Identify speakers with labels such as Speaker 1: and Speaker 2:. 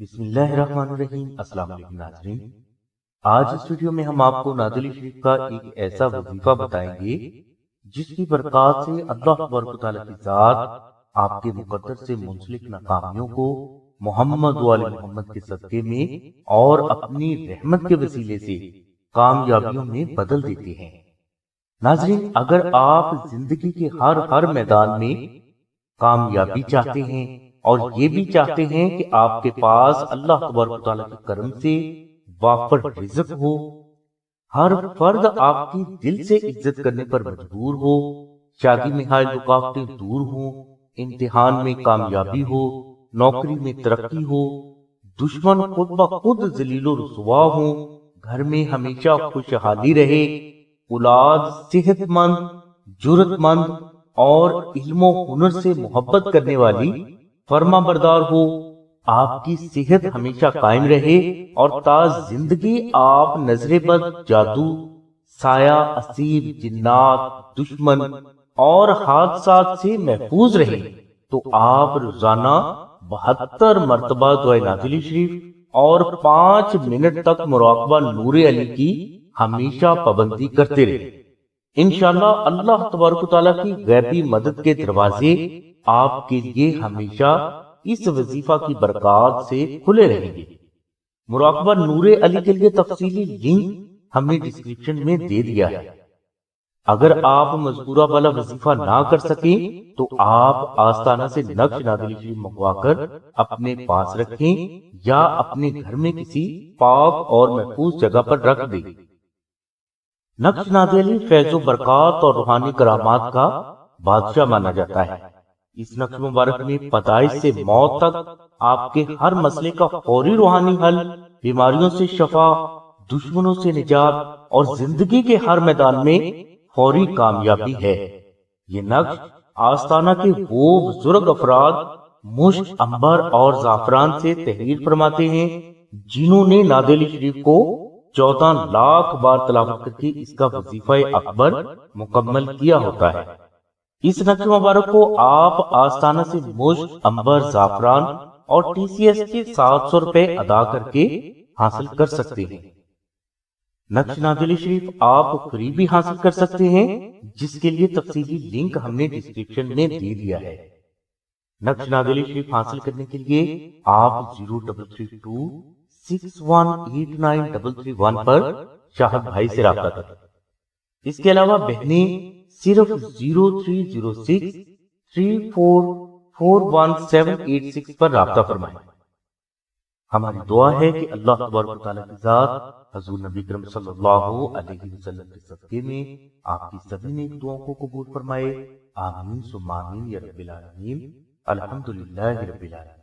Speaker 1: بسم اللہ الرحمن الرحیم۔ السلام علیکم ناظرین، آج اس ویڈیو میں ہم آپ کو نازل شریف کا ایک ایسا وظیفہ بتائیں گے جس کی برکات سے اللہ تبارک و تعالیٰ کی ذات آپ کے مقدر سے منسلک ناکامیوں کو محمد و آل محمد کے صدقے میں اور اپنی رحمت کے وسیلے سے کامیابیوں میں بدل دیتے ہیں۔ ناظرین، اگر آپ زندگی کے ہر میدان میں کامیابی چاہتے ہیں اور یہ بھی چاہتے ہیں کہ آپ کے پاس اللہ تبارک و تعالیٰ کے کرم سے وافر رزق ہو، ہر فرد آپ کی دل سے عزت کرنے پر مجبور ہو، شادی میں حائل رکاوٹیں دور ہوں، امتحان میں کامیابی ہو، نوکری میں ترقی ہو، دشمن خود بخود ذلیل و رسوا ہوں، گھر میں ہمیشہ خوشحالی رہے، اولاد صحت مند، جرت مند اور علم و ہنر سے محبت کرنے والی فرما بردار ہو، آپ کی صحت ہمیشہ قائم رہے اور تا زندگی آپ نظر بد، جادو، سایہ، اسیر، جنات، دشمن اور حادثات سے محفوظ رہے، تو آپ روزانہ 72 مرتبہ دعائے نازل شریف اور 5 منٹ تک مراقبہ نور علی کی ہمیشہ پابندی کرتے رہے۔ انشاءاللہ اللہ تبارک و تعالیٰ کی غیبی مدد کے دروازے آپ کے لیے ہمیشہ اس وظیفہ کی برکات سے کھلے رہیں گے۔ مراقبہ نور علی کے لیے تفصیلی لنک ہم نے ڈسکرپشن میں دے دیا ہے۔ اگر آپ مذکورہ والا وظیفہ نہ کر سکیں تو آپ آستانہ سے نقش نازل شریف منگوا کر اپنے پاس رکھیں یا اپنے گھر میں کسی پاک اور محفوظ جگہ پر رکھ دیں۔ نقش نازل فیض و برکات اور روحانی کرامات کا بادشاہ مانا جاتا ہے۔ اس نقش مبارک میں پیدائش سے موت تک آپ کے ہر مسئلے کا فوری روحانی حل، بیماریوں سے شفا، دشمنوں سے نجات اور زندگی کے ہر میدان میں فوری کامیابی ہے۔ یہ نقش آستانہ کے وہ بزرگ افراد مشک، عنبر اور زعفران سے تحریر فرماتے ہیں جنہوں نے نازل شریف کو 14 لاکھ بار تلاوت کر کے اس کا وظیفہ اکبر مکمل کیا ہوتا ہے۔ اس نقش مبارک کو آپ آستانہ سے مشک، عنبر، زعفران اور TCS کے 700 روپے ادا کر کے حاصل کر سکتے ہیں۔ نقش نازل شریف آپ فری بھی حاصل کر سکتے ہیں، جس کے لیے تفصیلی لنک ہم نے ڈسکرپشن میں دے دیا ہے۔ نقش نازل شریف حاصل کرنے کے لیے آپ 0332 618933 پر شاہد بھائی سے رابطہ کریں۔ اس کے علاوہ بہنیں صرف 0306 3441 پر رابطہ فرمائیں۔ ہماری دعا ہے کہ اللہ تبارک و تعالیٰ کی ذات حضور نبی کرم صلی اللہ علیہ وسلم کے صدقے میں آپ کی سبھی نیک دعاؤں کو قبول فرمائے۔ آمین ثم آمین یا رب العالمین۔ الحمدللہ رب العالمین۔